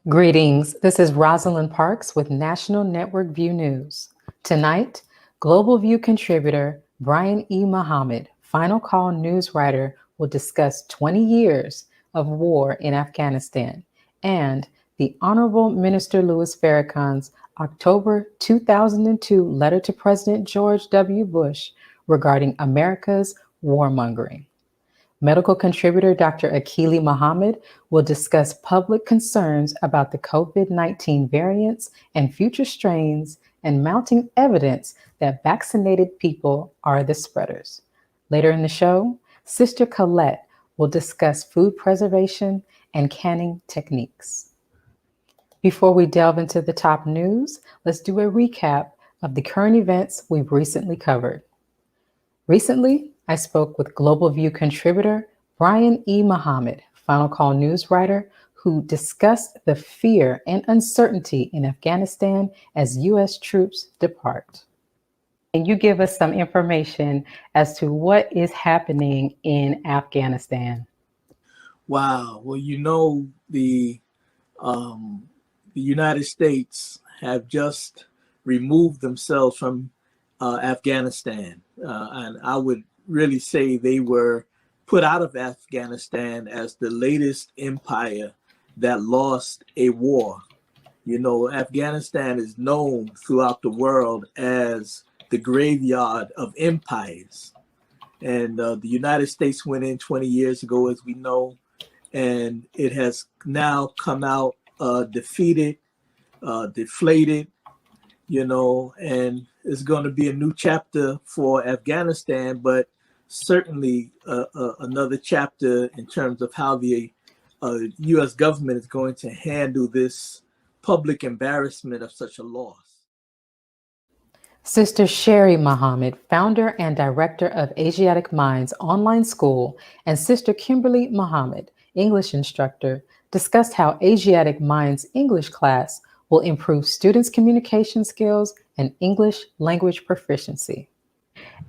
Greetings. This is Rosalind Parks with National Network View News. Tonight, Global View contributor Brian E. Muhammad, Final Call news writer, will discuss 20 years of war in Afghanistan and the Honorable Minister Louis Farrakhan's October 2002 letter to President George W. Bush regarding America's warmongering. Medical contributor Dr. Akili Muhammad will discuss public concerns about the COVID-19 variants and future strains and mounting evidence that vaccinated people are the spreaders. Later in the show, Sister Collette will discuss food preservation and canning techniques. Before we delve into the top news, let's do a recap of the current events we've recently covered. Recently, I spoke with Global View contributor Brian E. Muhammad, Final Call news writer, who discussed the fear and uncertainty in Afghanistan as U.S. troops depart. Can you give us some information as to what is happening in Afghanistan? Wow. Well, the United States have just removed themselves from Afghanistan. And I would really say they were put out of Afghanistan as the latest empire that lost a war. Afghanistan is known throughout the world as the graveyard of empires. And the United States went in 20 years ago, as we know, and it has now come out defeated, deflated, and it's going to be a new chapter for Afghanistan, but certainly another chapter in terms of how the U.S. government is going to handle this public embarrassment of such a loss. Sister Sherry Muhammad, founder and director of Asiatic Minds Online School, and Sister Kimberly Muhammad, English instructor, discussed how Asiatic Minds English class will improve students' communication skills and English language proficiency.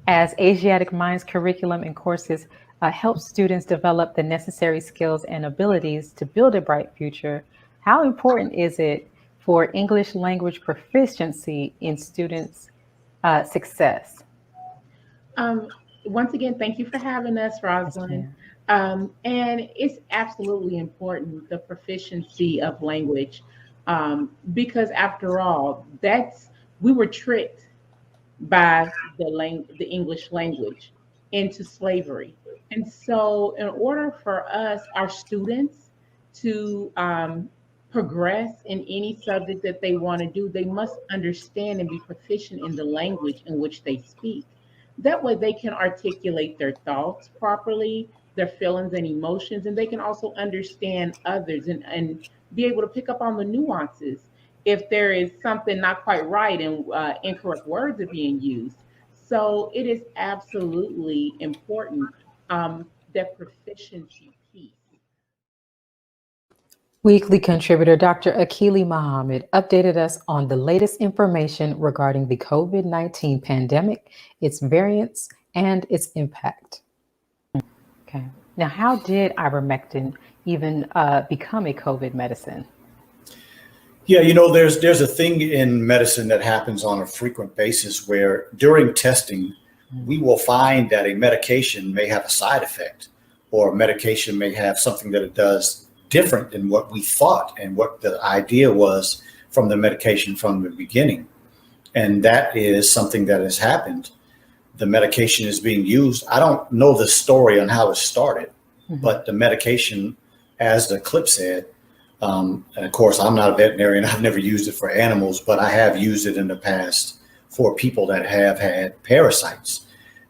As Asiatic Minds curriculum and courses help students develop the necessary skills and abilities to build a bright future, how important is it for English language proficiency in students' success? Once again, thank you for having us, Rosalind. And it's absolutely important, the proficiency of language, because after all, we were tricked by the English language into slavery. And so in order for us, our students, to progress in any subject that they want to do, they must understand and be proficient in the language in which they speak. That way they can articulate their thoughts properly, their feelings and emotions, and they can also understand others and be able to pick up on the nuances if there is something not quite right and incorrect words are being used. So it is absolutely important, that proficiency piece. Weekly contributor Dr. Akili Muhammad updated us on the latest information regarding the COVID-19 pandemic, its variants, and its impact. Okay. Now, how did ivermectin even become a COVID medicine? Yeah, there's a thing in medicine that happens on a frequent basis where during testing, we will find that a medication may have a side effect, or a medication may have something that it does different than what we thought and what the idea was from the medication from the beginning. And that is something that has happened. The medication is being used. I don't know the story on how it started, but the medication, as the clip said, and of course, I'm not a veterinarian. I've never used it for animals, but I have used it in the past for people that have had parasites.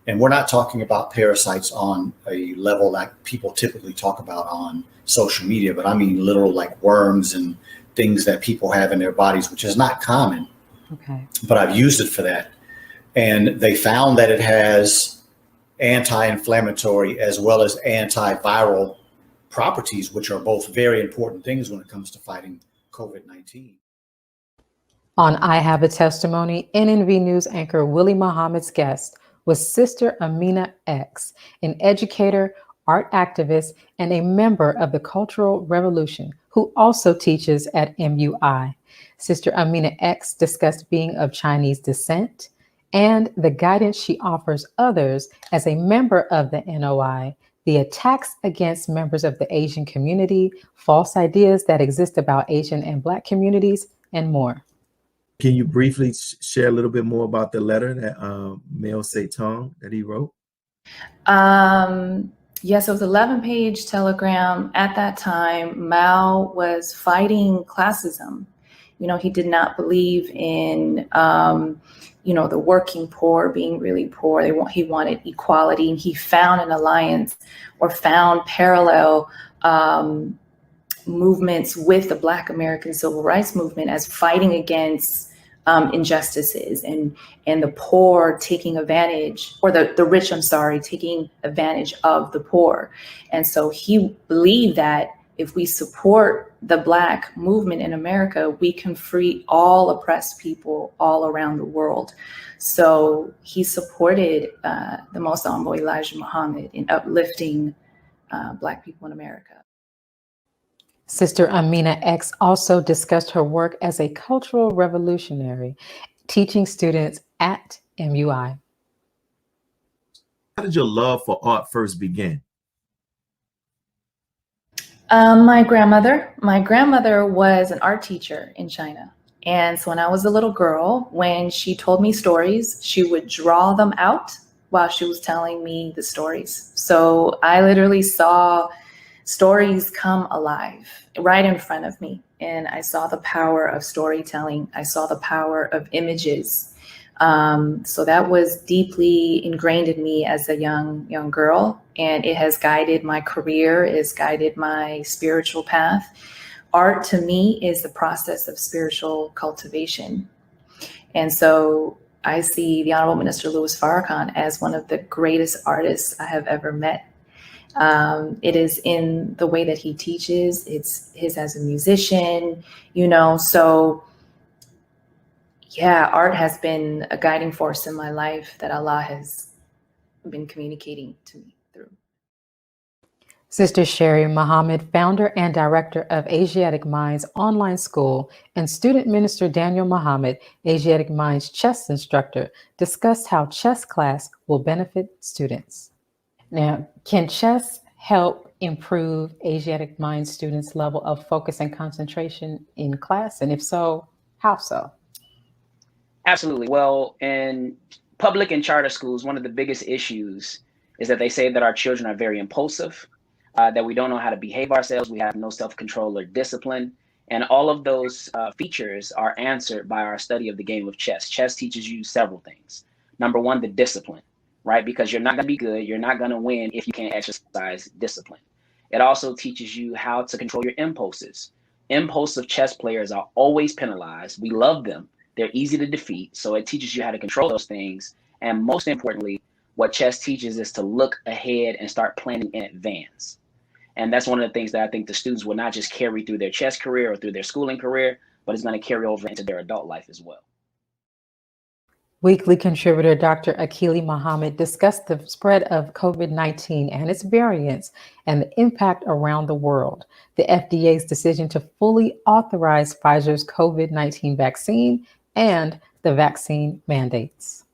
And we're not talking about parasites on a level like people typically talk about on social media, but I mean literal like worms and things that people have in their bodies, which is not common. Okay. But I've used it for that. And they found that it has anti-inflammatory as well as antiviral properties, which are both very important things when it comes to fighting COVID-19. On I Have a Testimony, NNV News anchor Willie Muhammad's guest was Sister Amina X, an educator, art activist, and a member of the Cultural Revolution, who also teaches at MUI. Sister Amina X discussed being of Chinese descent and the guidance she offers others as a member of the NOI, the attacks against members of the Asian community, false ideas that exist about Asian and Black communities, and more. Can you briefly share a little bit more about the letter that Mao Zedong that he wrote? Yes, it was an 11-page telegram. At that time, Mao was fighting classism. He did not believe in, the working poor being really poor. He wanted equality, and he found an alliance or found parallel movements with the Black American Civil Rights Movement as fighting against injustices and the poor taking advantage, or the rich, taking advantage of the poor. And so he believed that if we support the Black movement in America, we can free all oppressed people all around the world. So he supported the Most Honorable Elijah Muhammad in uplifting Black people in America. Sister Amina X also discussed her work as a cultural revolutionary, teaching students at MUI. How did your love for art first begin? My grandmother was an art teacher in China. And so when I was a little girl, when she told me stories, she would draw them out while she was telling me the stories. So I literally saw stories come alive right in front of me. And I saw the power of storytelling. I saw the power of images. So that was deeply ingrained in me as a young girl. And it has guided my career, it has guided my spiritual path. Art to me is the process of spiritual cultivation. And so I see the Honorable Minister Louis Farrakhan as one of the greatest artists I have ever met. It is in the way that he teaches, it's his as a musician, so yeah, art has been a guiding force in my life that Allah has been communicating to me through. Sister Sherry Muhammad, founder and director of Asiatic Minds Online School, and student minister Daniel Muhammad, Asiatic Minds chess instructor, discussed how chess class will benefit students. Now, can chess help improve Asiatic Minds students' level of focus and concentration in class? And if so, how so? Absolutely. Well, in public and charter schools, one of the biggest issues is that they say that our children are very impulsive, that we don't know how to behave ourselves, we have no self-control or discipline. And all of those features are answered by our study of the game of chess. Chess teaches you several things. Number one, the discipline, right? Because you're not going to be good, you're not going to win if you can't exercise discipline. It also teaches you how to control your impulses. Impulsive chess players are always penalized. We love them. They're easy to defeat. So it teaches you how to control those things. And most importantly, what chess teaches is to look ahead and start planning in advance. And that's one of the things that I think the students will not just carry through their chess career or through their schooling career, but it's going to carry over into their adult life as well. Weekly contributor Dr. Akili Muhammad discussed the spread of COVID-19 and its variants and the impact around the world, the FDA's decision to fully authorize Pfizer's COVID-19 vaccine, and the vaccine mandates.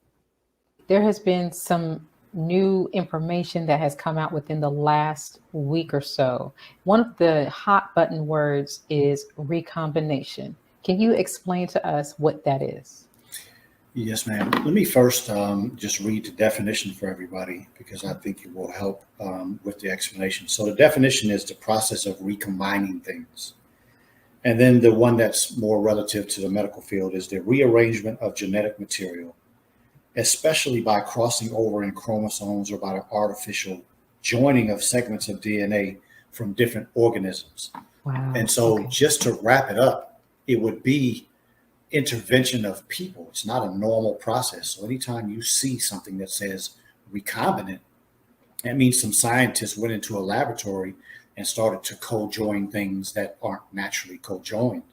There has been some new information that has come out within the last week or so. One of the hot button words is recombination. Can you explain to us what that is? Yes, ma'am. Let me first just read the definition for everybody, because I think it will help with the explanation. So the definition is the process of recombining things. And then the one that's more relative to the medical field is the rearrangement of genetic material, especially by crossing over in chromosomes or by the artificial joining of segments of DNA from different organisms. Wow. And so just to wrap it up, it would be intervention of people. It's not a normal process. So anytime you see something that says recombinant, that means some scientists went into a laboratory and started to co-join things that aren't naturally co-joined.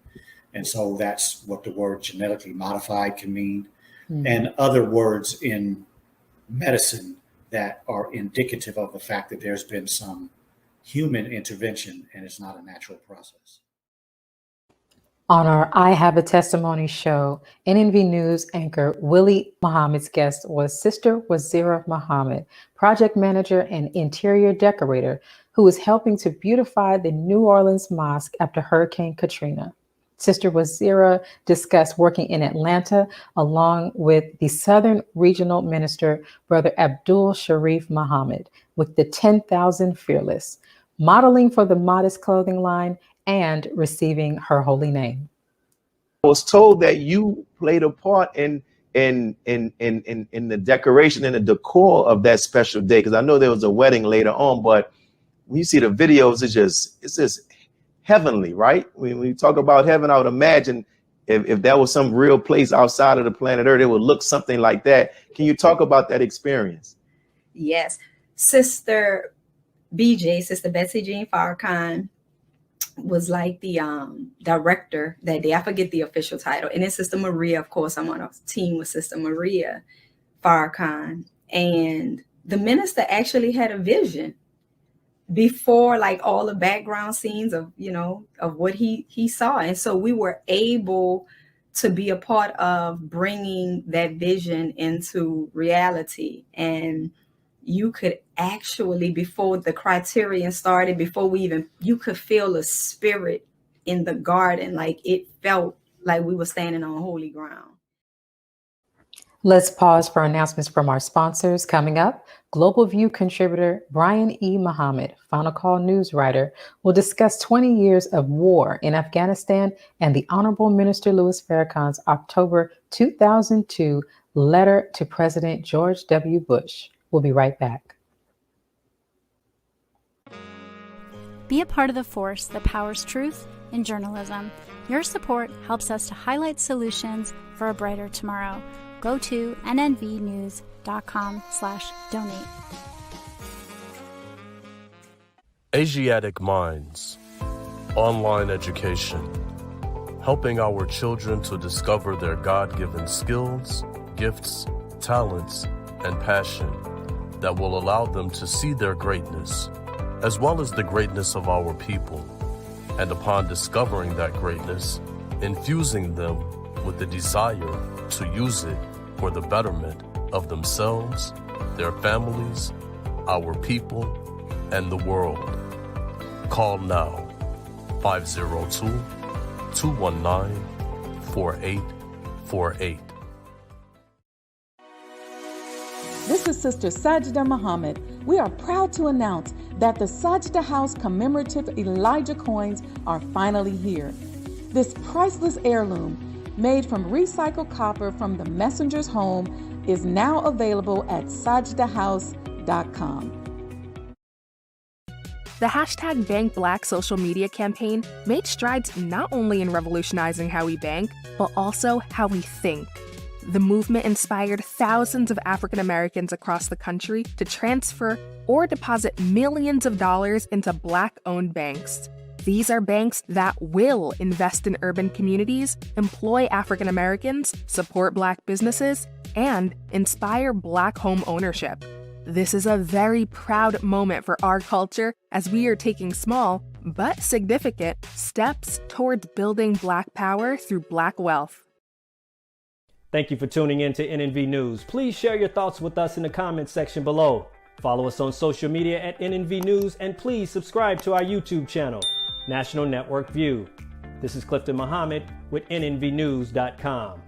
And so that's what the word genetically modified can mean. And other words in medicine that are indicative of the fact that there's been some human intervention and it's not a natural process. On our I Have a Testimony show, NNV News anchor Willie Muhammad's guest was Sister Wazira Muhammad, project manager and interior decorator, who is helping to beautify the New Orleans mosque after Hurricane Katrina. Sister Wazira discussed working in Atlanta along with the Southern Regional Minister, Brother Abdul Sharif Muhammad, with the 10,000 Fearless, modeling for the Modest clothing line, and receiving her holy name. I was told that you played a part in the decoration and the decor of that special day, because I know there was a wedding later on, but when you see the videos, it's just heavenly, right? When we talk about heaven, I would imagine if that was some real place outside of the planet Earth, it would look something like that. Can you talk about that experience? Yes. Sister BJ, Sister Betsy Jean Farrakhan, was like the director that day. I forget the official title. And then Sister Maria, of course, I'm on a team with Sister Maria Farrakhan. And the minister actually had a vision before, like, all the background scenes of, you know, of what he saw. And so we were able to be a part of bringing that vision into reality. And you could actually, before the criterion started, you could feel the spirit in the garden. Like, it felt like we were standing on holy ground. Let's pause for announcements from our sponsors. Coming up, Global View contributor Brian E. Muhammad, Final Call news writer, will discuss 20 years of war in Afghanistan and the Honorable Minister Louis Farrakhan's October 2002 letter to President George W. Bush. We'll be right back. Be a part of the force that powers truth in journalism. Your support helps us to highlight solutions for a brighter tomorrow. Go to nnvnews.com/donate. Asiatic Minds, online education, helping our children to discover their God-given skills, gifts, talents, and passion that will allow them to see their greatness, as well as the greatness of our people, and upon discovering that greatness, infusing them with the desire to use it for the betterment of themselves, their families, our people, and the world. Call now, 502-219-4848. This is Sister Sajda Muhammad. We are proud to announce that the Sajda House commemorative Elijah coins are finally here. This priceless heirloom, made from recycled copper from the messenger's home, is now available at sajdahouse.com. The hashtag Bank Black social media campaign made strides not only in revolutionizing how we bank, but also how we think. The movement inspired thousands of African Americans across the country to transfer or deposit millions of dollars into Black-owned banks. These are banks that will invest in urban communities, employ African Americans, support Black businesses, and inspire Black home ownership. This is a very proud moment for our culture as we are taking small, but significant, steps towards building Black power through Black wealth. Thank you for tuning in to NNV News. Please share your thoughts with us in the comments section below. Follow us on social media at NNV News, and please subscribe to our YouTube channel, National Network View. This is Clifton Muhammad with nnvnews.com.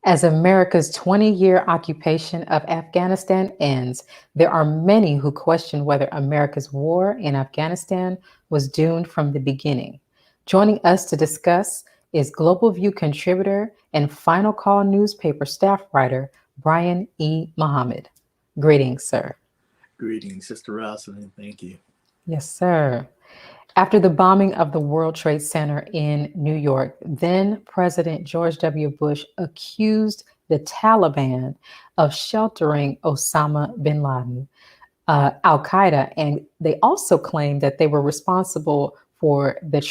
As America's 20-year occupation of Afghanistan ends, there are many who question whether America's war in Afghanistan was doomed from the beginning. Joining us to discuss is Global View contributor and Final Call newspaper staff writer, Brian E. Muhammad. Greetings, sir. Greetings, Sister Rosalind. Thank you. Yes, sir. After the bombing of the World Trade Center in New York, then President George W. Bush accused the Taliban of sheltering Osama bin Laden, Al-Qaeda, and they also claimed that they were responsible for the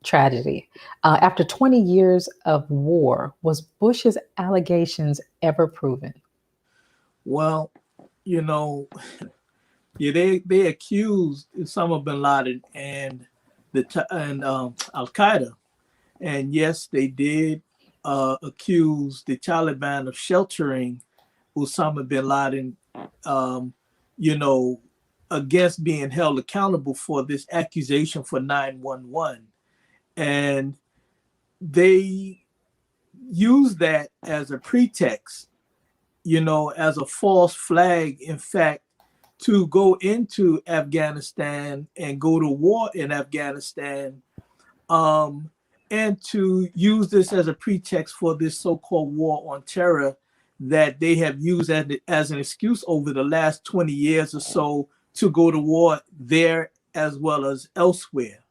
tragedy. After 20 years of war, was Bush's allegations ever proven? Well, you know, yeah, they accused Osama bin Laden and Al Qaeda, and yes, they did accuse the Taliban of sheltering Osama bin Laden, you know, against being held accountable for this accusation for 9/11, and they used that as a pretext, you know, as a false flag, in fact, to go into Afghanistan and go to war in Afghanistan, and to use this as a pretext for this so-called war on terror that they have used as an excuse over the last 20 years or so to go to war there as well as elsewhere.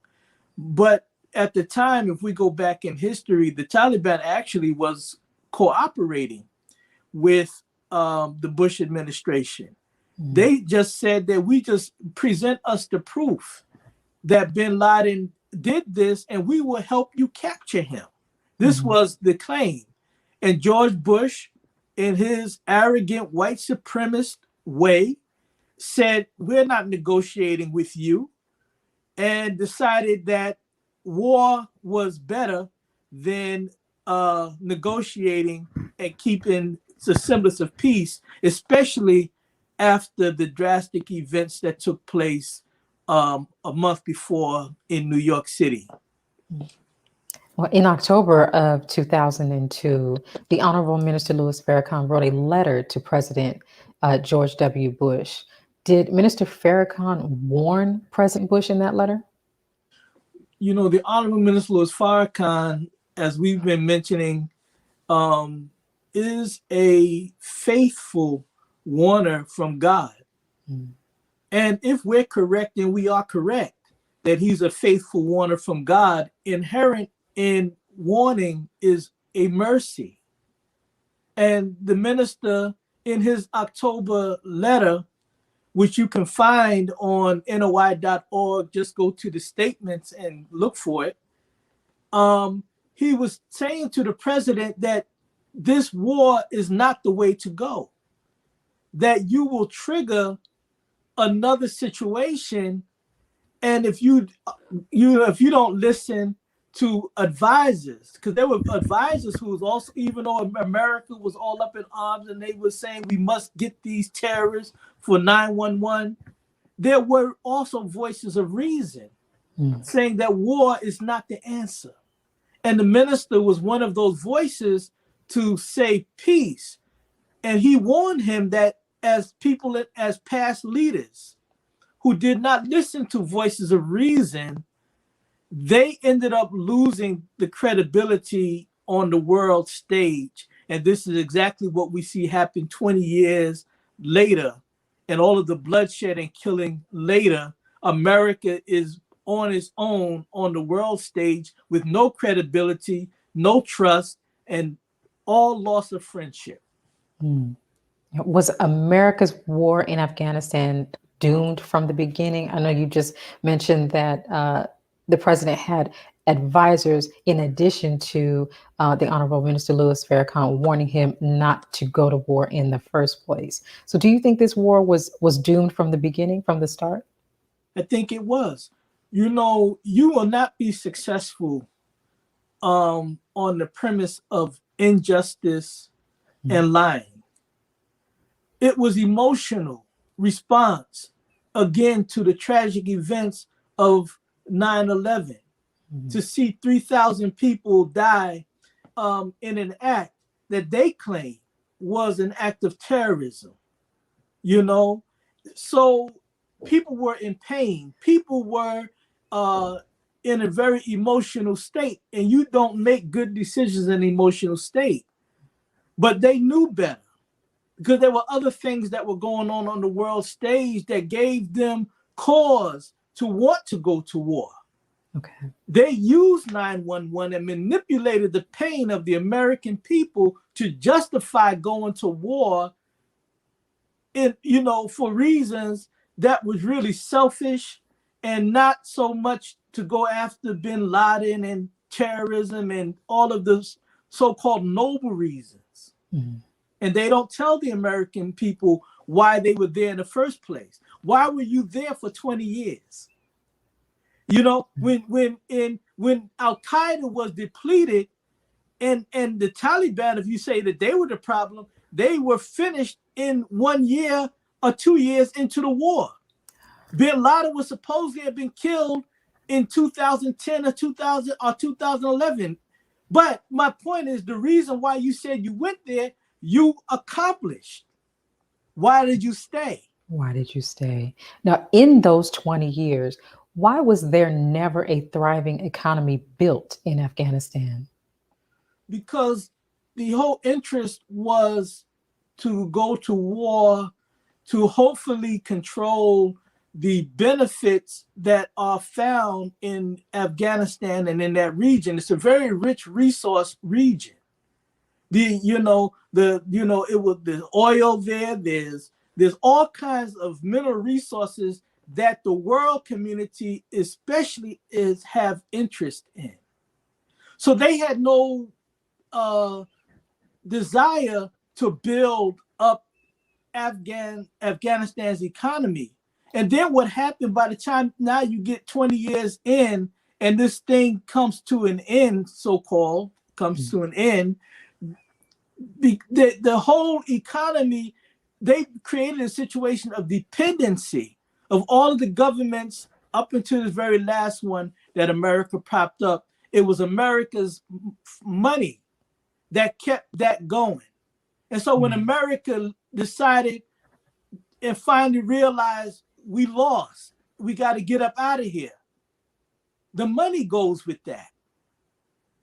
But at the time, if we go back in history, the Taliban actually was cooperating with the Bush administration. They just said that we just present us the proof that bin Laden did this and we will help you capture him. This was the claim. And George Bush, in his arrogant white supremacist way, said, we're not negotiating with you, and decided that war was better than negotiating and keeping the semblance of peace, especially after the drastic events that took place a month before in New York City. Well, in October of 2002, the Honorable Minister Louis Farrakhan wrote a letter to President George W. Bush. Did Minister Farrakhan warn President Bush in that letter? You know, the Honorable Minister Louis Farrakhan, as we've been mentioning, is a faithful warner from God. And if we're correct, and we are correct, that he's a faithful warner from God, inherent in warning is a mercy. And the minister, in his October letter, which you can find on NOI.org, just go to the statements and look for it. He was saying to the president that this war is not the way to go, that you will trigger another situation. And if you don't listen to advisors, because there were advisors who was also, even though America was all up in arms and they were saying we must get these terrorists for 9/11, there were also voices of reason saying that war is not the answer. And the minister was one of those voices to say peace. And he warned him that as people, as past leaders who did not listen to voices of reason, they ended up losing the credibility on the world stage. And this is exactly what we see happen 20 years later. And all of the bloodshed and killing later, America is on its own on the world stage with no credibility, no trust, and all loss of friendship. Was America's war in Afghanistan doomed from the beginning? I know you just mentioned that the president had advisors in addition to the Honorable Minister Louis Farrakhan warning him not to go to war in the first place. So do you think this war was doomed from the beginning, from the start? I think it was. You know, you will not be successful on the premise of injustice and lying. It was emotional response, again, to the tragic events of 9/11, to see 3,000 people die in an act that they claim was an act of terrorism, you know? So people were in pain. People were in a very emotional state, and you don't make good decisions in an emotional state. But they knew better, because there were other things that were going on the world stage that gave them cause to want to go to war. Okay. They used 9/11 and manipulated the pain of the American people to justify going to war, for reasons that was really selfish and not so much to go after bin Laden and terrorism and all of the so-called noble reasons. And they don't tell the American people why they were there in the first place. Why were you there for 20 years? You know, when Al-Qaeda was depleted and the Taliban, if you say that they were the problem, they were finished in 1 year or 2 years into the war. Bin Laden was supposedly have been killed in 2010 or 2011. But my point is, the reason why you said you went there, you accomplished. Why did you stay? Why did you stay? Now, in those 20 years, why was there never a thriving economy built in Afghanistan? Because the whole interest was to go to war to hopefully control the benefits that are found in Afghanistan and in that region. It's a very rich resource region. It was the oil there. There's all kinds of mineral resources that the world community especially have interest in. So they had no desire to build up Afghanistan's economy. And then what happened by the time now you get 20 years in and this thing comes to an end, so-called, comes to an end, the whole economy, they created a situation of dependency of all of the governments up until the very last one that America propped up. It was America's money that kept that going. And so when America decided and finally realized we lost, we got to get up out of here, the money goes with that.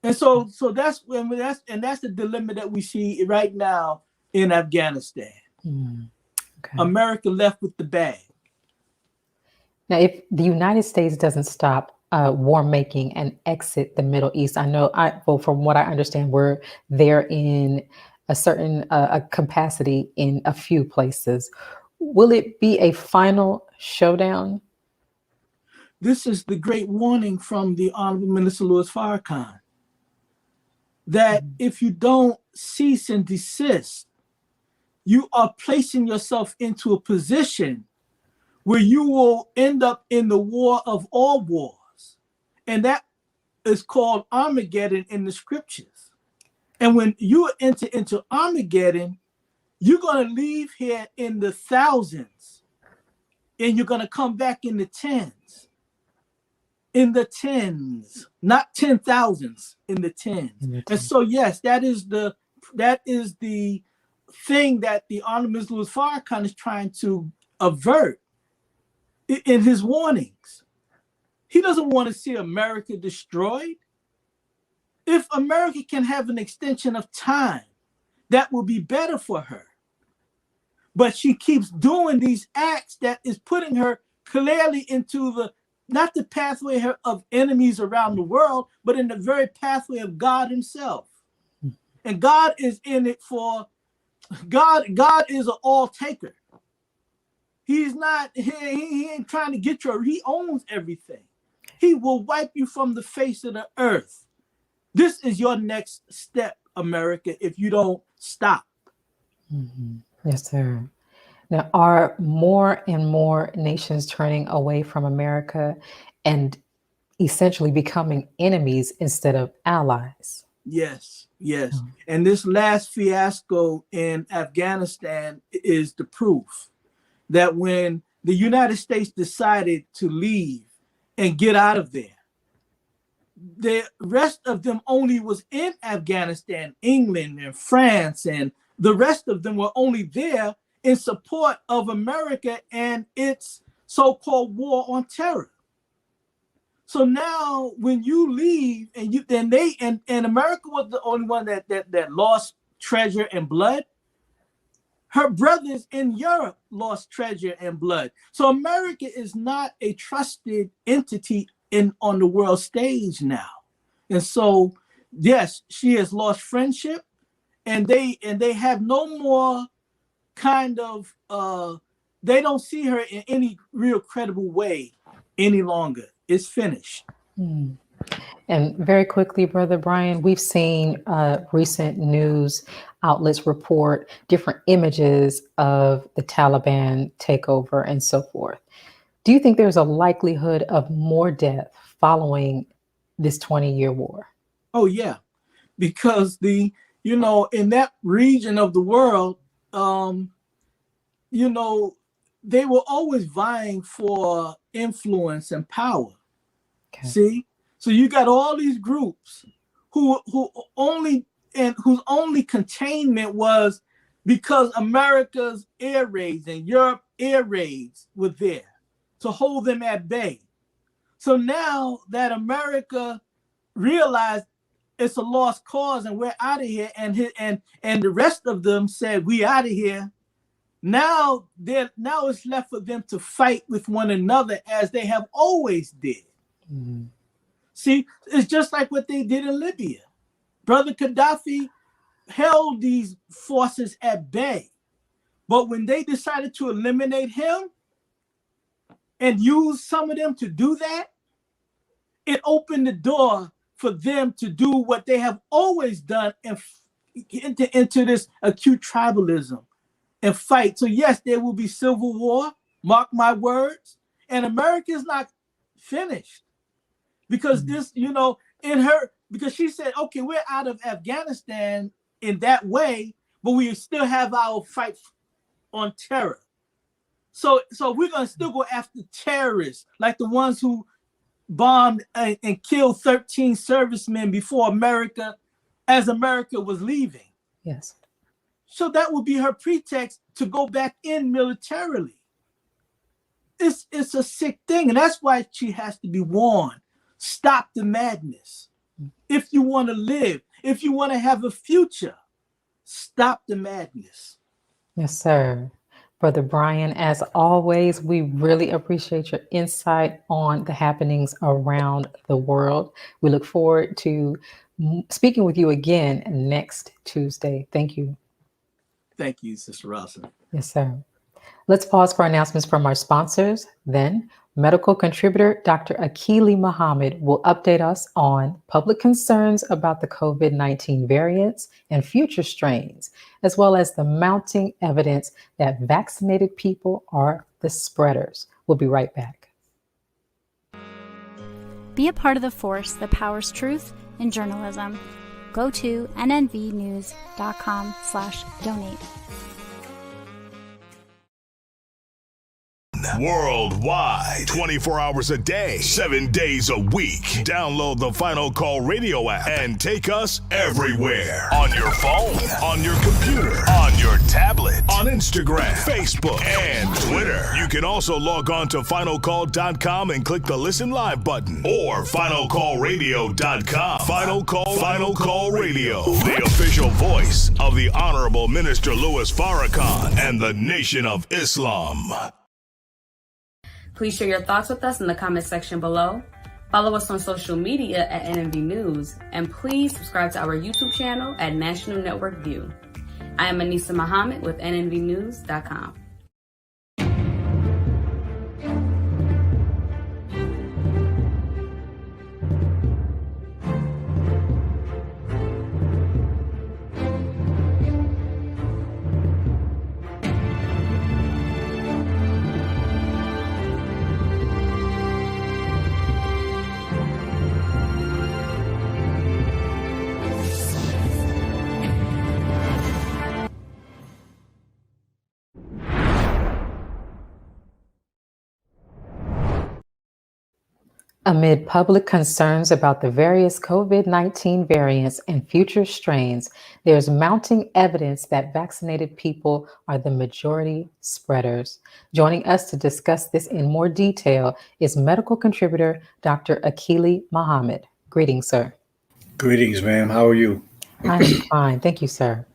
And so that's the dilemma that we see right now in Afghanistan. Okay. America left with the bag. Now, if the United States doesn't stop war making and exit the Middle East, from what I understand, we're there in a certain capacity in a few places. Will it be a final showdown? This is the great warning from the Honorable Minister Louis Farrakhan, that if you don't cease and desist, you are placing yourself into a position where you will end up in the war of all wars. And that is called Armageddon in the scriptures. And when you enter into Armageddon, you're going to leave here in the thousands and you're going to come back in the tens. In the tens, not 10,000s, in the tens. And so, yes, that is the thing that the Honorable Mr. Louis Farrakhan is trying to avert in his warnings. He doesn't want to see America destroyed. If America can have an extension of time, that will be better for her. But she keeps doing these acts that is putting her clearly into not the pathway of enemies around the world, but in the very pathway of God himself. And God is in it for, God is an all taker. He's not, he ain't trying to get you, he owns everything. He will wipe you from the face of the earth. This is your next step, America, if you don't stop. Yes, sir. Now, are more and more nations turning away from America and essentially becoming enemies instead of allies? Yes. And this last fiasco in Afghanistan is the proof that when the United States decided to leave and get out of there, the rest of them only was in Afghanistan, England and France, and the rest of them were only there in support of America and its so-called war on terror. So now when you leave and America was the only one that lost treasure and blood, her brothers in Europe lost treasure and blood. So America is not a trusted entity on the world stage now. And so, yes, she has lost friendship, and they have no more kind of, they don't see her in any real credible way any longer. It's finished. Hmm. And very quickly, Brother Brian, we've seen recent news outlets report different images of the Taliban takeover and so forth. Do you think there's a likelihood of more death following this 20-year war? Oh, yeah, because in that region of the world, they were always vying for influence and power. Okay. See? So you got all these groups whose only containment was because America's air raids and Europe air raids were there to hold them at bay. So now that America realized it's a lost cause and we're out of here, and the rest of them said we out of here. Now it's left for them to fight with one another as they have always did. Mm-hmm. See, it's just like what they did in Libya. Brother Gaddafi held these forces at bay. But when they decided to eliminate him and use some of them to do that, it opened the door for them to do what they have always done and into this acute tribalism and fight. So yes, there will be civil war, mark my words, and America is not finished. Because this, because she said, okay, we're out of Afghanistan in that way, but we still have our fight on terror. So we're going to still go after terrorists, like the ones who bombed and killed 13 servicemen before America, as America was leaving. Yes. So that would be her pretext to go back in militarily. It's a sick thing, and that's why she has to be warned. Stop the madness. If you want to live, if you want to have a future, stop the madness. Yes, sir. Brother Brian, as always, we really appreciate your insight on the happenings around the world. We look forward to speaking with you again next Tuesday. Thank you. Thank you, Sister Rosalind. Yes, sir. Let's pause for announcements from our sponsors. Then, medical contributor Dr. Akili Muhammad will update us on public concerns about the COVID-19 variants and future strains, as well as the mounting evidence that vaccinated people are the spreaders. We'll be right back. Be a part of the force that powers truth in journalism. Go to nnvnews.com/donate. Worldwide, 24 hours a day, 7 days a week. Download the Final Call Radio app and take us everywhere. On your phone, on your computer, on your tablet, on Instagram, Facebook, and Twitter. You can also log on to finalcall.com and click the Listen Live button or finalcallradio.com. Final Call Radio, the official voice of the Honorable Minister Louis Farrakhan and the Nation of Islam. Please share your thoughts with us in the comment section below. Follow us on social media at NNV News, and please subscribe to our YouTube channel at National Network View. I am Anissa Muhammad with nnvnews.com. Amid public concerns about the various COVID-19 variants and future strains, there's mounting evidence that vaccinated people are the majority spreaders. Joining us to discuss this in more detail is medical contributor Dr. Akili Muhammad. Greetings, sir. Greetings, ma'am. How are you? I'm fine. Thank you, sir.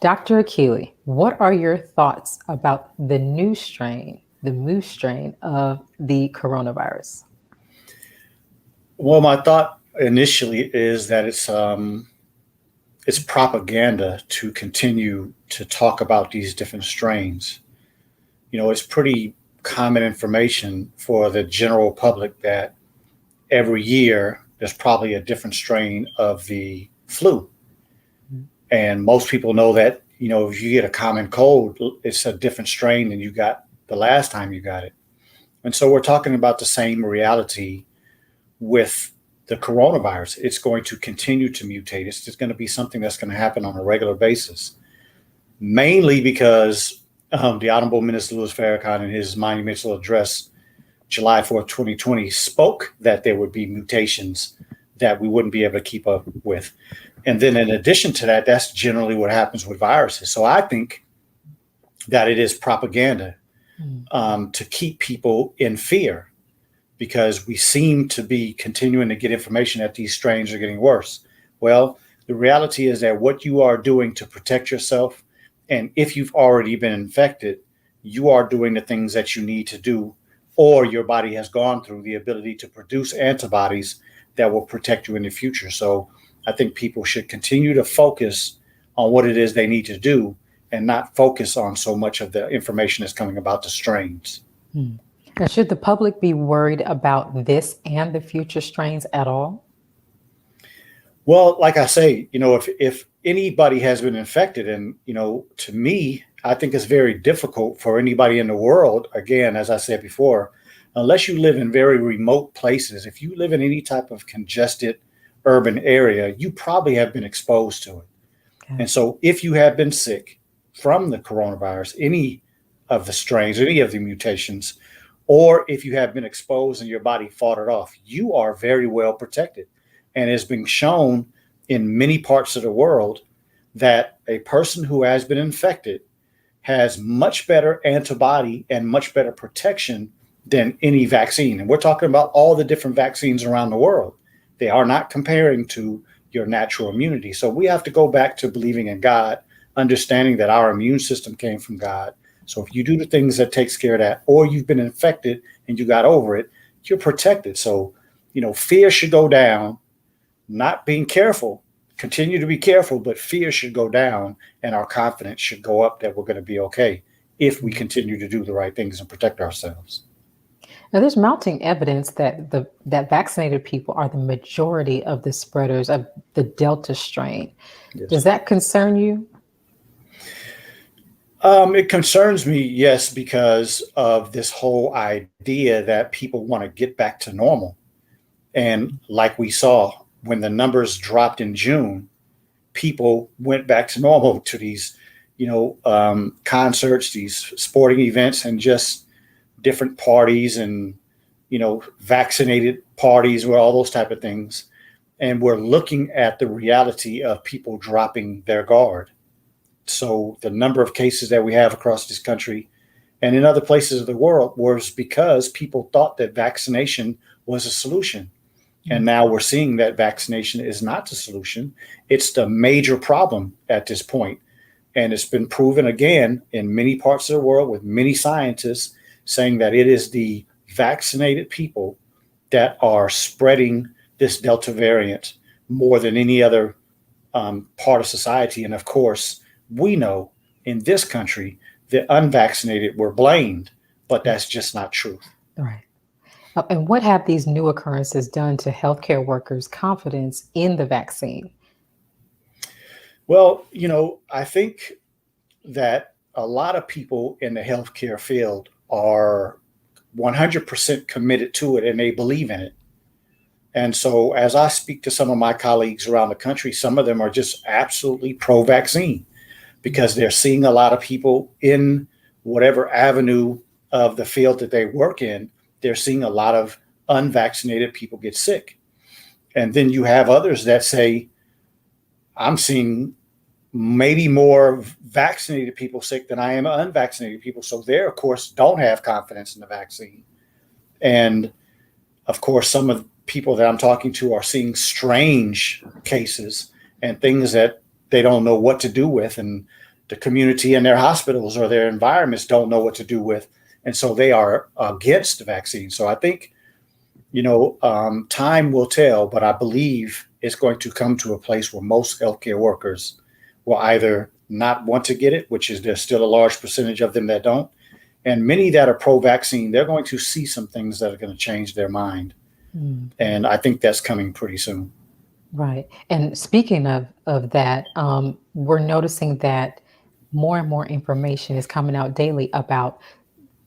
Dr. Akili, what are your thoughts about the new strain, the Mu strain of the coronavirus? Well, my thought initially is that it's propaganda to continue to talk about these different strains. You know, it's pretty common information for the general public that every year there's probably a different strain of the flu. And most people know that, if you get a common cold, it's a different strain than you got the last time you got it. And so we're talking about the same reality with the coronavirus. It's going to continue to mutate. It's just going to be something that's going to happen on a regular basis, mainly because the Honorable Minister Louis Farrakhan in his monumental address, July 4th, 2020, spoke that there would be mutations that we wouldn't be able to keep up with. And then in addition to that, that's generally what happens with viruses. So I think that it is propaganda to keep people in fear, because we seem to be continuing to get information that these strains are getting worse. Well, the reality is that what you are doing to protect yourself, and if you've already been infected, you are doing the things that you need to do, or your body has gone through the ability to produce antibodies that will protect you in the future. So I think people should continue to focus on what it is they need to do and not focus on so much of the information that's coming about the strains. Now, should the public be worried about this and the future strains at all? Well, like I say, if anybody has been infected, and, to me, I think it's very difficult for anybody in the world, again, as I said before, unless you live in very remote places. If you live in any type of congested urban area, you probably have been exposed to it. Okay. And so if you have been sick from the coronavirus, any of the strains, any of the mutations, or if you have been exposed and your body fought it off, you are very well protected. And it's been shown in many parts of the world that a person who has been infected has much better antibody and much better protection than any vaccine. And we're talking about all the different vaccines around the world. They are not comparing to your natural immunity. So we have to go back to believing in God, understanding that our immune system came from God. So if you do the things that takes care of that, or you've been infected and you got over it, you're protected. So, fear should go down, not being careful, continue to be careful, but fear should go down and our confidence should go up that we're going to be okay if we continue to do the right things and protect ourselves. Now, there's mounting evidence that that vaccinated people are the majority of the spreaders of the Delta strain. Yes. Does that concern you? It concerns me, yes, because of this whole idea that people want to get back to normal. And like we saw, when the numbers dropped in June, people went back to normal to these, concerts, these sporting events, and just different parties and, vaccinated parties, with all those type of things. And we're looking at the reality of people dropping their guard. So the number of cases that we have across this country and in other places of the world was because people thought that vaccination was a solution. And now we're seeing that vaccination is not the solution. It's the major problem at this point. And it's been proven again in many parts of the world with many scientists saying that it is the vaccinated people that are spreading this Delta variant more than any other part of society. And of course, we know in this country, the unvaccinated were blamed, but that's just not true. Right. And what have these new occurrences done to healthcare workers' confidence in the vaccine? Well, I think that a lot of people in the healthcare field are 100% committed to it and they believe in it. And so as I speak to some of my colleagues around the country, some of them are just absolutely pro-vaccine because they're seeing a lot of people in whatever avenue of the field that they work in. They're seeing a lot of unvaccinated people get sick. And then you have others that say, I'm seeing maybe more vaccinated people sick than I am unvaccinated people. So they, of course, don't have confidence in the vaccine. And of course, some of the people that I'm talking to are seeing strange cases and things that they don't know what to do with. And the community and their hospitals or their environments don't know what to do with. And so they are against the vaccine. So I think, time will tell, but I believe it's going to come to a place where most healthcare workers will either not want to get it, which is there's still a large percentage of them that don't. And many that are pro-vaccine, they're going to see some things that are going to change their mind. And I think that's coming pretty soon. Right. And speaking of that, we're noticing that more and more information is coming out daily about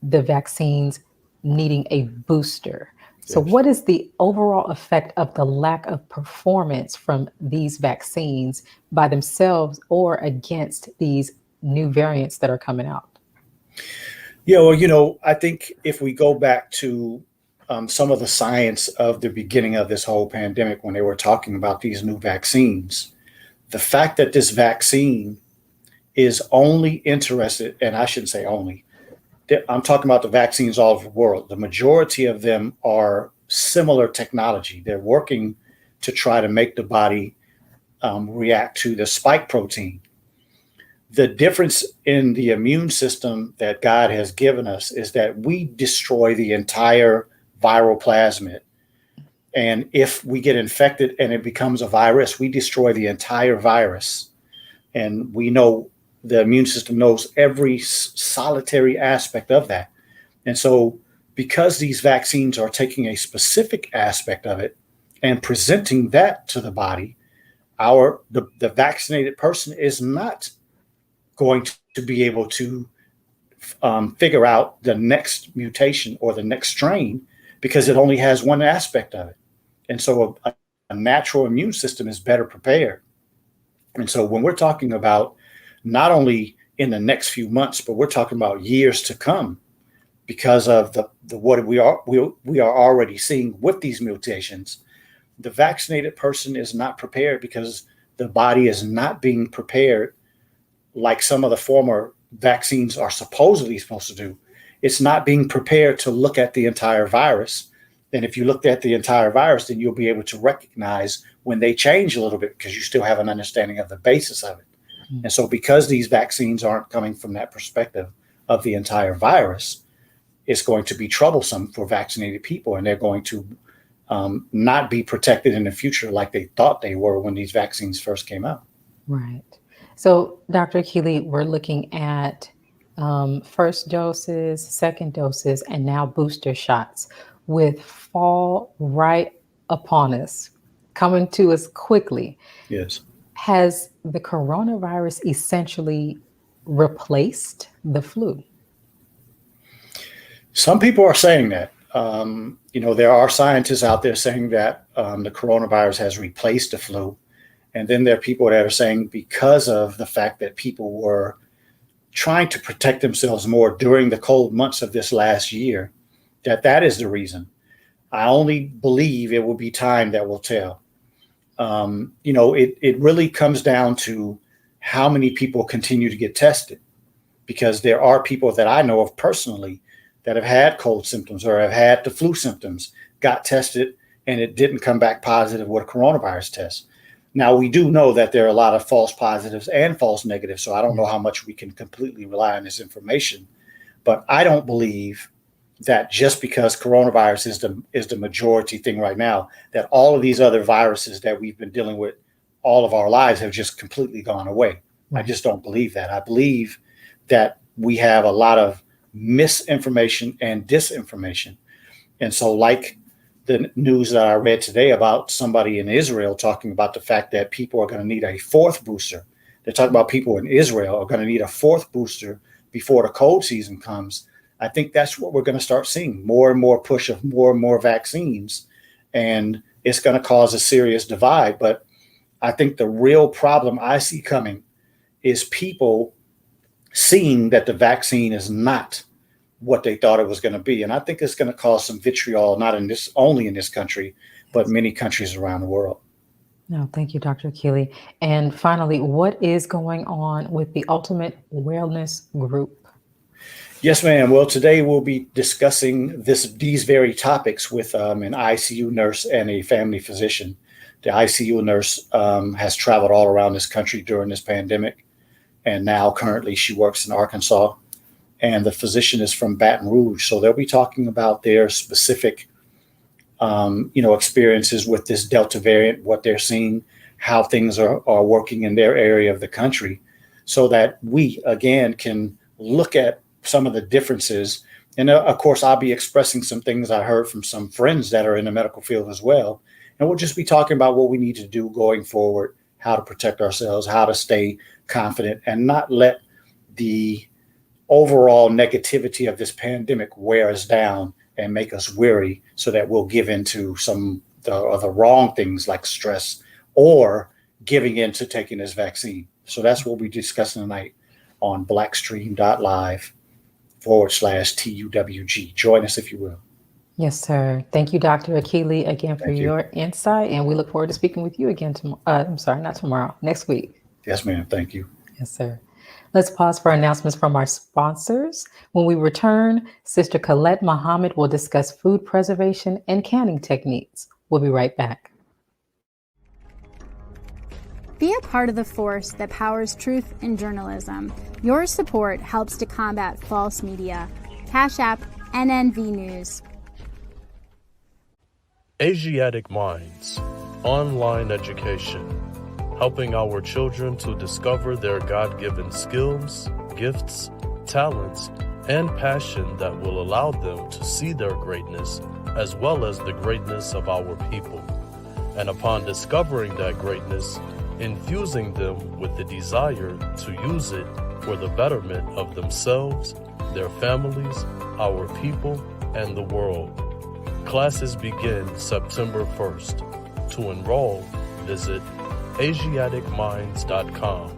the vaccines needing a booster. So, Yes. what is the overall effect of the lack of performance from these vaccines by themselves or against these new variants that are coming out? Yeah, well, I think if we go back to some of the science of the beginning of this whole pandemic, when they were talking about these new vaccines, the fact that this vaccine is only interested, and I shouldn't say only, I'm talking about the vaccines all over the world. The majority of them are similar technology. They're working to try to make the body react to the spike protein. The difference in the immune system that God has given us is that we destroy the entire viral plasmid. And if we get infected and it becomes a virus, we destroy the entire virus. And we know the immune system knows every solitary aspect of that. And so because these vaccines are taking a specific aspect of it and presenting that to the body, the vaccinated person is not going to be able to figure out the next mutation or the next strain because it only has one aspect of it. And so a natural immune system is better prepared. And so when we're talking about not only in the next few months, but we're talking about years to come because of what we are already seeing with these mutations, the vaccinated person is not prepared because the body is not being prepared like some of the former vaccines are supposedly supposed to do. It's not being prepared to look at the entire virus. And if you looked at the entire virus, then you'll be able to recognize when they change a little bit because you still have an understanding of the basis of it. Mm-hmm. And so because these vaccines aren't coming from that perspective of the entire virus, it's going to be troublesome for vaccinated people, and they're going to not be protected in the future like they thought they were when these vaccines first came out. Right. So, Dr. Akili, we're looking at first doses, second doses, and now booster shots with fall right upon us, coming to us quickly. Yes. Has the coronavirus essentially replaced the flu? Some people are saying that. There are scientists out there saying that the coronavirus has replaced the flu. And then there are people that are saying because of the fact that people were trying to protect themselves more during the cold months of this last year, that is the reason. I only believe it will be time that will tell. It really comes down to how many people continue to get tested, because there are people that I know of personally that have had cold symptoms or have had the flu symptoms, got tested, and it didn't come back positive with a coronavirus test. Now, we do know that there are a lot of false positives and false negatives, so I don't know how much we can completely rely on this information. But I don't believe that just because coronavirus is the majority thing right now, that all of these other viruses that we've been dealing with all of our lives have just completely gone away. I just don't believe that. I believe that we have a lot of misinformation and disinformation. And so like the news that I read today about somebody in Israel talking about the fact that people are going to need a fourth booster. They're talking about people in Israel are going to need a fourth booster before the cold season comes. I think that's what we're going to start seeing, more and more push of more and more vaccines. And it's going to cause a serious divide. But I think the real problem I see coming is people seeing that the vaccine is not what they thought it was going to be. And I think it's going to cause some vitriol, not only in this country, but many countries around the world. No, thank you, Dr. Akili. And finally, what is going on with the Ultimate Wellness Group? Yes, ma'am. Well, today we'll be discussing these very topics with an ICU nurse and a family physician. The ICU nurse has traveled all around this country during this pandemic, and now currently she works in Arkansas. And the physician is from Baton Rouge. So they'll be talking about their specific, experiences with this Delta variant, what they're seeing, how things are working in their area of the country, so that we, again, can look at some of the differences And of course, I'll be expressing some things I heard from some friends that are in the medical field as well. And we'll just be talking about what we need to do going forward, how to protect ourselves, how to stay confident, and not let the overall negativity of this pandemic wear us down and make us weary so that we'll give into some of the wrong things like stress or giving in to taking this vaccine. So that's what we'll be discussing tonight on blackstream.live/TUWG. Join us if you will. Yes, sir. Thank you, Dr. Akili, again for your insight. And we look forward to speaking with you again next week. Yes, ma'am. Thank you. Yes, sir. Let's pause for announcements from our sponsors. When we return, Sister Collette Muhammad will discuss food preservation and canning techniques. We'll be right back. Be a part of the force that powers truth in journalism. Your support helps to combat false media. Cash App NNV News. Asiatic Minds, online education, helping our children to discover their God-given skills, gifts, talents, and passion that will allow them to see their greatness as well as the greatness of our people. And upon discovering that greatness, infusing them with the desire to use it for the betterment of themselves, their families, our people, and the world. Classes begin September 1st. To enroll, visit AsiaticMinds.com.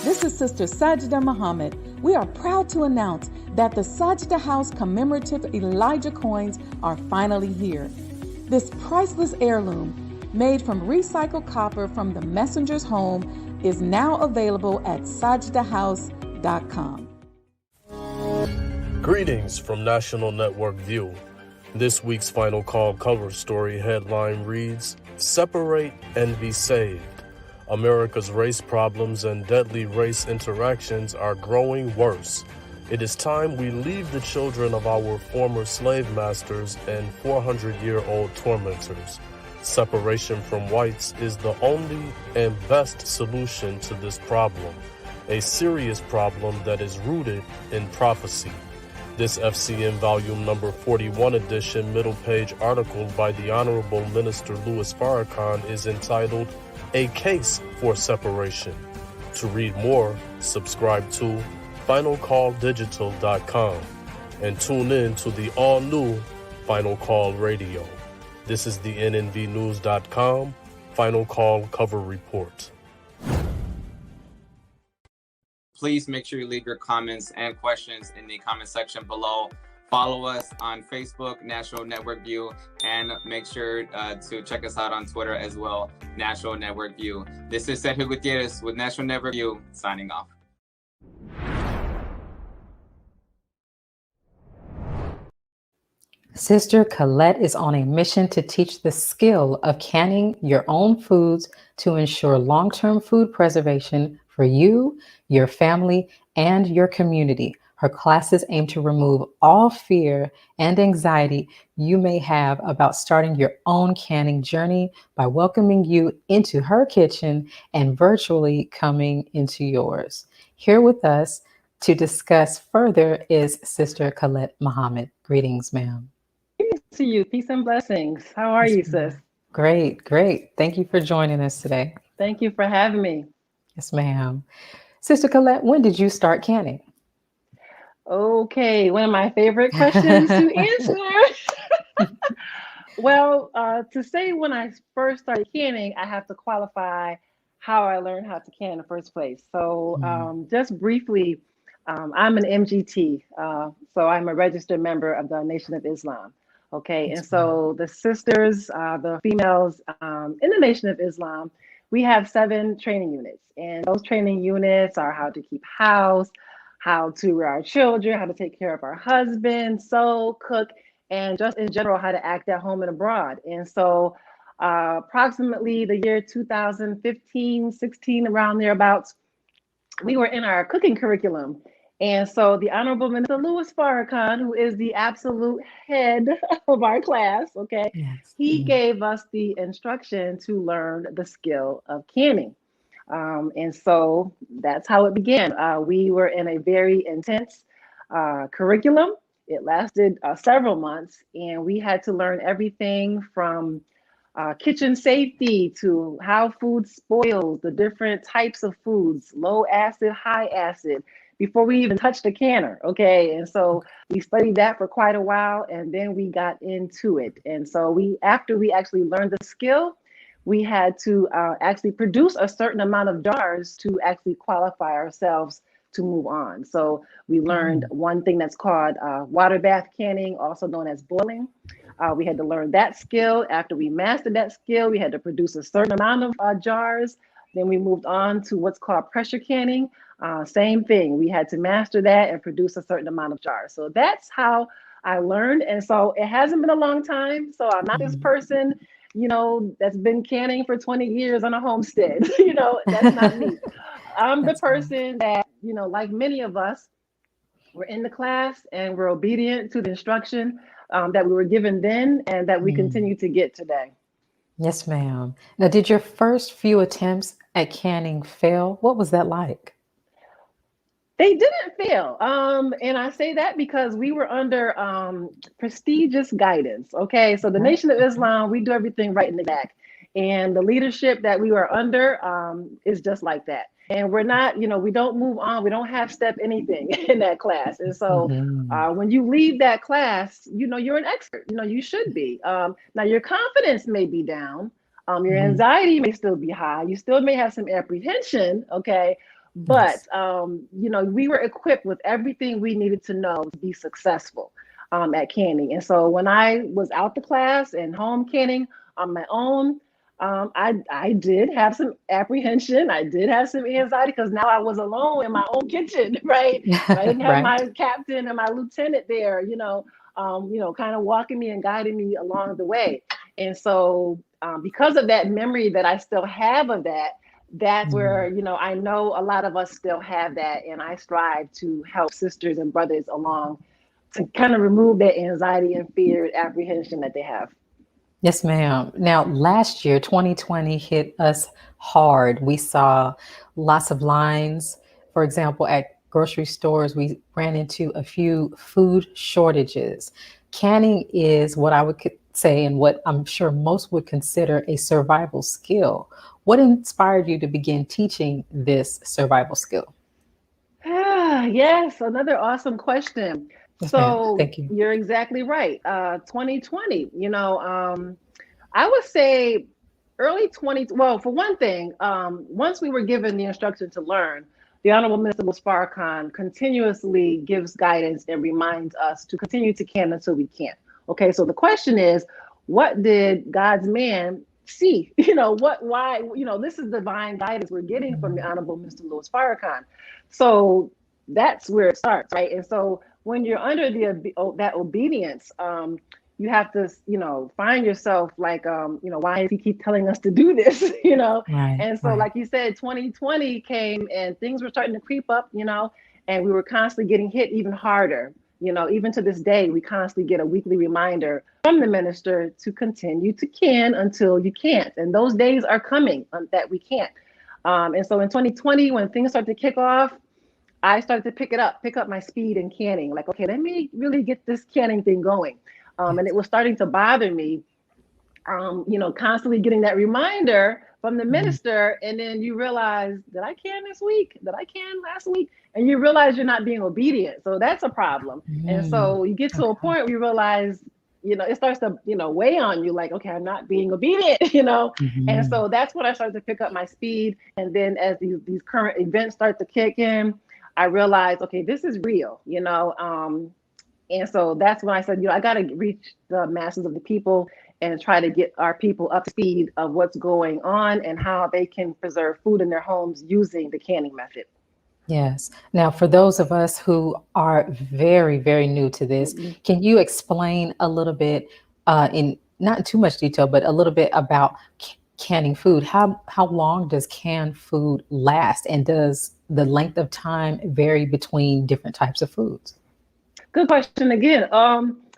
This is Sister Sajda Muhammad. We are proud to announce that the Sajda House commemorative Elijah coins are finally here. This priceless heirloom, made from recycled copper from the messenger's home, is now available at sajdahouse.com. Greetings from National Network View. This week's Final Call cover story headline reads, "Separate and Be Saved. America's race problems and deadly race interactions are growing worse. It is time we leave the children of our former slave masters and 400-year-old tormentors. Separation from whites is the only and best solution to this problem, a serious problem that is rooted in prophecy." This FCN volume number 41 edition middle page article by the Honorable Minister Louis Farrakhan is entitled "A Case for Separation." To read more, subscribe to finalcalldigital.com and tune in to the all-new Final Call Radio. This is the nnvnews.com Final Call cover report. Please make sure you leave your comments and questions in the comment section below. Follow us on Facebook, National Network View, and make sure to check us out on Twitter as well, National Network View. This is Sergio Gutierrez with National Network View, signing off. Sister Collette is on a mission to teach the skill of canning your own foods to ensure long-term food preservation for you, your family, and your community. Her classes aim to remove all fear and anxiety you may have about starting your own canning journey by welcoming you into her kitchen and virtually coming into yours. Here with us to discuss further is Sister Collette Muhammad. Greetings, ma'am. Greetings to you. Peace and blessings. How are you, sis? Great, great. Thank you for joining us today. Thank you for having me. Yes, ma'am. Sister Collette, when did you start canning? Okay, one of my favorite questions to answer. Well, to say when I first started canning, I have to qualify how I learned how to can in the first place. So just briefly, I'm an MGT. So I'm a registered member of the Nation of Islam. Okay, and so the sisters, the females in the Nation of Islam, we have 7 training units. And those training units are how to keep house, how to rear our children, how to take care of our husbands, sew, cook, and just in general, how to act at home and abroad. And so approximately the year 2015, 16, around thereabouts, we were in our cooking curriculum. And so the Honorable Minister Louis Farrakhan, who is the absolute head of our class, he gave us the instruction to learn the skill of canning. And so that's how it began. We were in a very intense curriculum. It lasted several months, and we had to learn everything from kitchen safety to how food spoils, the different types of foods, low acid, high acid, before we even touched the canner. Okay. And so we studied that for quite a while, and then we got into it. And so after we actually learned the skill, we had to actually produce a certain amount of jars to actually qualify ourselves to move on. So we learned one thing that's called water bath canning, also known as boiling. We had to learn that skill. After we mastered that skill, we had to produce a certain amount of jars. Then we moved on to what's called pressure canning. Same thing. We had to master that and produce a certain amount of jars. So that's how I learned. And so it hasn't been a long time. So I'm not this person, that's been canning for 20 years on a homestead. That's not me. I'm the person that, like many of us, we're in the class and we're obedient to the instruction that we were given then and that we continue to get today. Yes, ma'am. Now, did your first few attempts at canning fail? What was that like? They didn't fail. And I say that because we were under prestigious guidance. Okay. So the Nation of Islam, we do everything right in the back. And the leadership that we were under is just like that. And we're not, we don't move on. We don't half step anything in that class. And so when you leave that class, you're an expert, you should be. Now your confidence may be down. Your anxiety may still be high. You still may have some apprehension. Okay. But, we were equipped with everything we needed to know to be successful at canning. And so when I was out the class and home canning on my own, I did have some apprehension. I did have some anxiety because now I was alone in my own kitchen, right? I didn't have my captain and my lieutenant there, kind of walking me and guiding me along the way. And so because of that memory that I still have of that, that's where, I know a lot of us still have that. And I strive to help sisters and brothers along to kind of remove that anxiety and fear and apprehension that they have. Yes, ma'am. Now, last year, 2020 hit us hard. We saw lots of lines. For example, at grocery stores, we ran into a few food shortages. Canning is what I would say, and what I'm sure most would consider a survival skill. What inspired you to begin teaching this survival skill? Yes, another awesome question. Yes, so thank you. You're exactly right. 2020, I would say early 20, well, for one thing, once we were given the instruction to learn, the Honorable Minister Farrakhan continuously gives guidance and reminds us to continue to can until we can't. Okay, so the question is, what did God's man see? Why, this is divine guidance we're getting from the Honorable Minister Louis Farrakhan. So that's where it starts, right? And so when you're under that obedience, you have to, find yourself like, why does he keep telling us to do this? And so, like you said, 2020 came and things were starting to creep up, and we were constantly getting hit even harder. Even to this day, we constantly get a weekly reminder from the minister to continue to can until you can't. And those days are coming that we can't. And so in 2020, when things started to kick off, I started to pick up my speed in canning. Like, okay, let me really get this canning thing going. And it was starting to bother me, constantly getting that reminder from the minister. And then you realize, did I can this week? Did I can last week? And you realize you're not being obedient. So that's a problem. And so you get to a point where you realize, it starts to, weigh on you like, okay, I'm not being obedient, And so that's when I started to pick up my speed. And then as these current events start to kick in, I realized, okay, this is real, and so that's when I said, I got to reach the masses of the people and try to get our people up to speed of what's going on and how they can preserve food in their homes using the canning method. Yes. Now, for those of us who are very, very new to this, can you explain a little bit in not too much detail, but a little bit about canning food? How long does canned food last? And does the length of time vary between different types of foods? Good question again.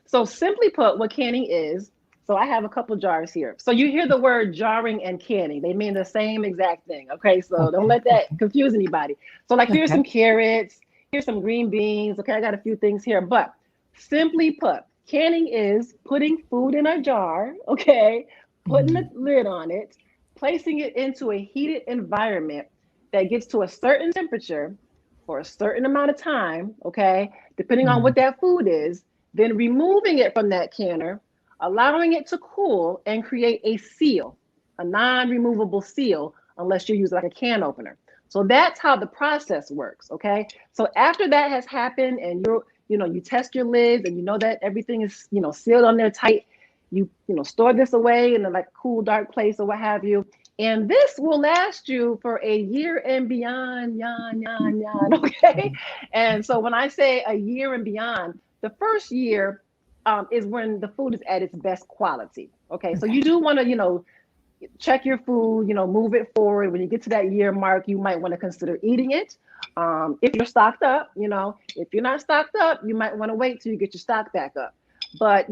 So simply put, what canning is, So I have a couple jars here. So you hear the word jarring and canning. They mean the same exact thing. Okay, so don't let that confuse anybody. So like here's some carrots, here's some green beans. Okay, I got a few things here, but simply put, canning is putting food in a jar, okay, putting the lid on it, placing it into a heated environment that gets to a certain temperature for a certain amount of time, okay, depending on what that food is, then removing it from that canner, allowing it to cool and create a seal, a non-removable seal, unless you use like a can opener. So that's how the process works, okay? So after that has happened and you test your lids and you know that everything is, sealed on there tight, you store this away in a like cool, dark place or what have you. And this will last you for a year and beyond, okay? And so when I say a year and beyond, the first year is when the food is at its best quality, okay? So you do want to, check your food, move it forward. When you get to that year mark, you might want to consider eating it. If you're stocked up, if you're not stocked up, you might want to wait till you get your stock back up. But,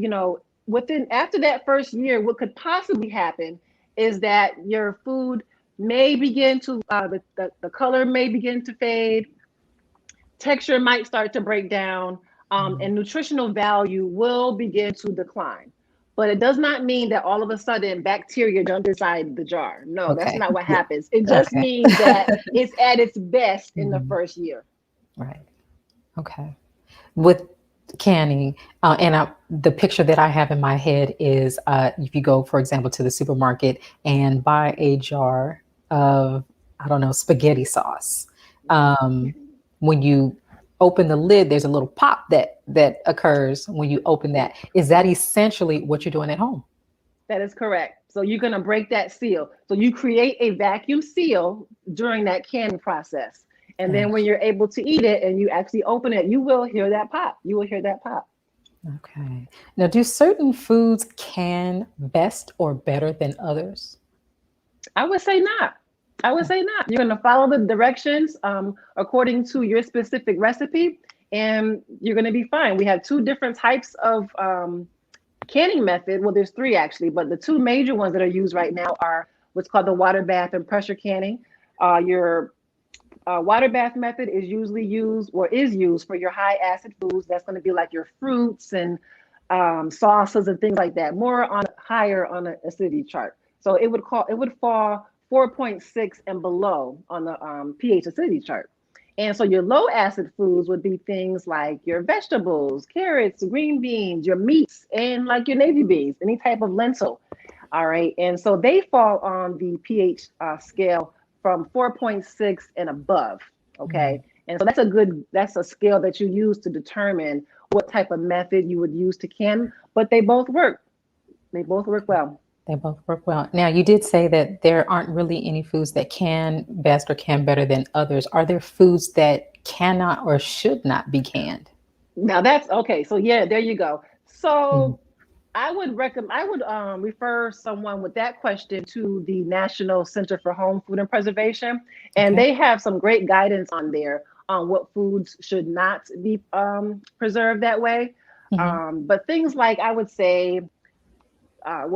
after that first year, what could possibly happen is that your food may begin to, the color may begin to fade, texture might start to break down, and nutritional value will begin to decline. But it does not mean that all of a sudden bacteria jump inside the jar. No, that's not what happens. It just means that it's at its best in the first year. Right. Okay. With canning, the picture that I have in my head is if you go, for example, to the supermarket and buy a jar of, spaghetti sauce. When you open the lid, there's a little pop that occurs when you open that. Is that essentially what you're doing at home? That is correct. So you're going to break that seal. So you create a vacuum seal during that canning process. And then when you're able to eat it and you actually open it, you will hear that pop. You will hear that pop. Okay. Now, do certain foods can best or better than others? I would say not. You're going to follow the directions according to your specific recipe, and you're going to be fine. We have two different types of canning method. Well, there's three actually, but the two major ones that are used right now are what's called the water bath and pressure canning. Your water bath method is usually used for your high acid foods. That's going to be like your fruits and sauces and things like that, higher on the acidity chart. So it would fall 4.6 and below on the pH acidity chart. And so your low acid foods would be things like your vegetables, carrots, green beans, your meats, and like your navy beans, any type of lentil. All right. And so they fall on the pH scale from 4.6 and above. Okay. And so that's a scale that you use to determine what type of method you would use to can, but they both work. They both work well. They both work well. Now, you did say that there aren't really any foods that can best or can better than others. Are there foods that cannot or should not be canned? Now that's okay. So yeah, there you go. So I would refer someone with that question to the National Center for Home Food and Preservation, and they have some great guidance on there on what foods should not be preserved that way. But things like, I would say,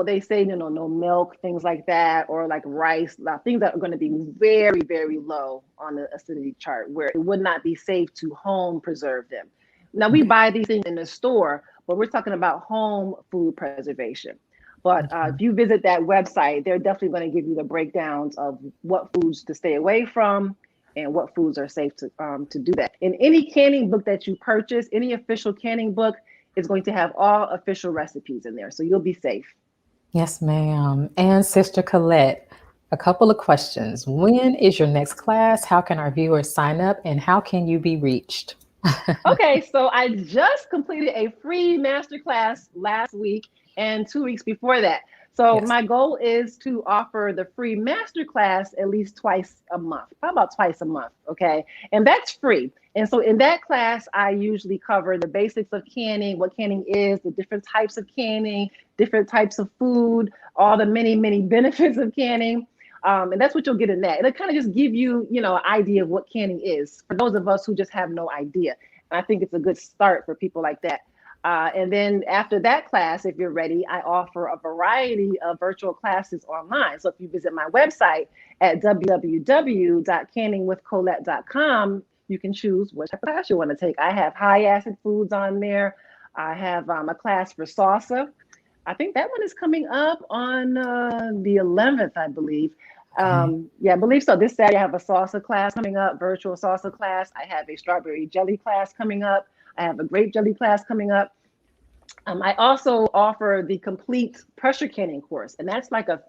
they say, no milk, things like that, or like rice, things that are going to be very, very low on the acidity chart, where it would not be safe to home preserve them. Now, we buy these things in the store, but we're talking about home food preservation. But if you visit that website, they're definitely going to give you the breakdowns of what foods to stay away from and what foods are safe to do that. In any canning book that you purchase, any official canning book is going to have all official recipes in there, so you'll be safe. Yes, ma'am. And Sister Collette, a couple of questions. When is your next class? How can our viewers sign up, and how can you be reached? Okay, so I just completed a free masterclass last week and 2 weeks before that. So my goal is to offer the free masterclass at least twice a month, probably about twice a month, okay? And that's free. And so in that class, I usually cover the basics of canning, what canning is, the different types of canning, different types of food, all the many, many benefits of canning. And that's what you'll get in that. It'll kind of just give you, an idea of what canning is for those of us who just have no idea. And I think it's a good start for people like that. And then after that class, if you're ready, I offer a variety of virtual classes online. So if you visit my website at www.canningwithcollette.com, you can choose what type of class you want to take. I have high acid foods on there. I have a class for salsa. I think that one is coming up on the 11th, I believe. Yeah, I believe so. This Saturday, I have a salsa class coming up, virtual salsa class. I have a strawberry jelly class coming up. I have a grape jelly class coming up. I also offer the complete pressure canning course, and that's like a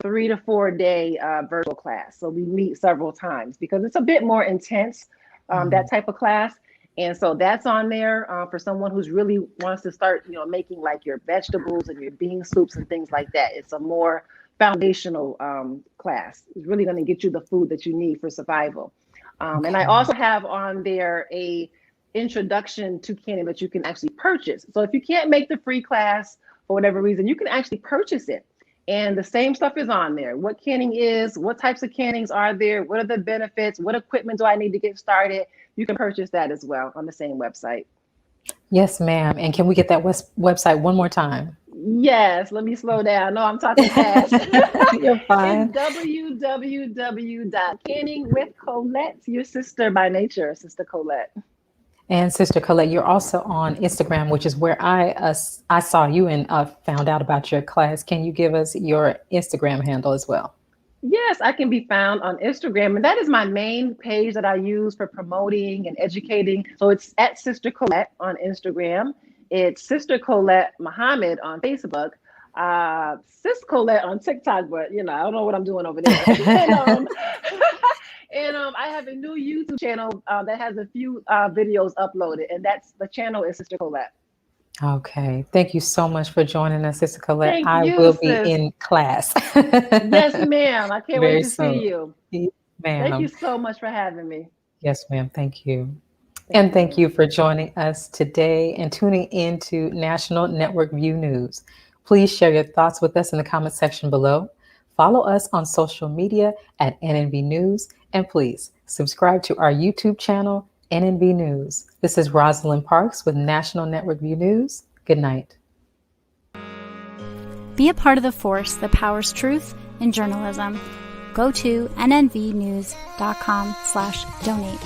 3 to 4 day virtual class. So we meet several times because it's a bit more intense, that type of class. And so that's on there for someone who's really wants to start, making like your vegetables and your bean soups and things like that. It's a more foundational class. It's really going to get you the food that you need for survival. And I also have on there a introduction to canning that you can actually purchase. So if you can't make the free class for whatever reason, you can actually purchase it. And the same stuff is on there. What canning is, what types of cannings are there, what are the benefits, what equipment do I need to get started? You can purchase that as well on the same website. Yes, ma'am. And can we get that website one more time? Yes, let me slow down. No, I'm talking fast. You're fine. It's www.canningwithcollette, your sister by nature, Sister Collette. And Sister Collette, you're also on Instagram, which is where I saw you and found out about your class. Can you give us your Instagram handle as well? Yes, I can be found on Instagram, and that is my main page that I use for promoting and educating. So it's at Sister Collette on Instagram. It's Sister Collette Muhammad on Facebook. Sis Collette on TikTok, but I don't know what I'm doing over there. And I have a new YouTube channel that has a few videos uploaded, and the channel is Sister Collette. Okay. Thank you so much for joining us, Sister Collette. Thank I you, will sis. be in class. Yes, ma'am. I can't Very wait to soon. see you. Yes, ma'am. Thank you so much for having me. Yes, ma'am. Thank you. And thank you for joining us today and tuning in to National Network View News. Please share your thoughts with us in the comment section below. Follow us on social media at NNV News. And please subscribe to our YouTube channel, NNV News. This is Rosalind Parks with National Network View News. Good night. Be a part of the force that powers truth in journalism. Go to nnvnews.com/donate.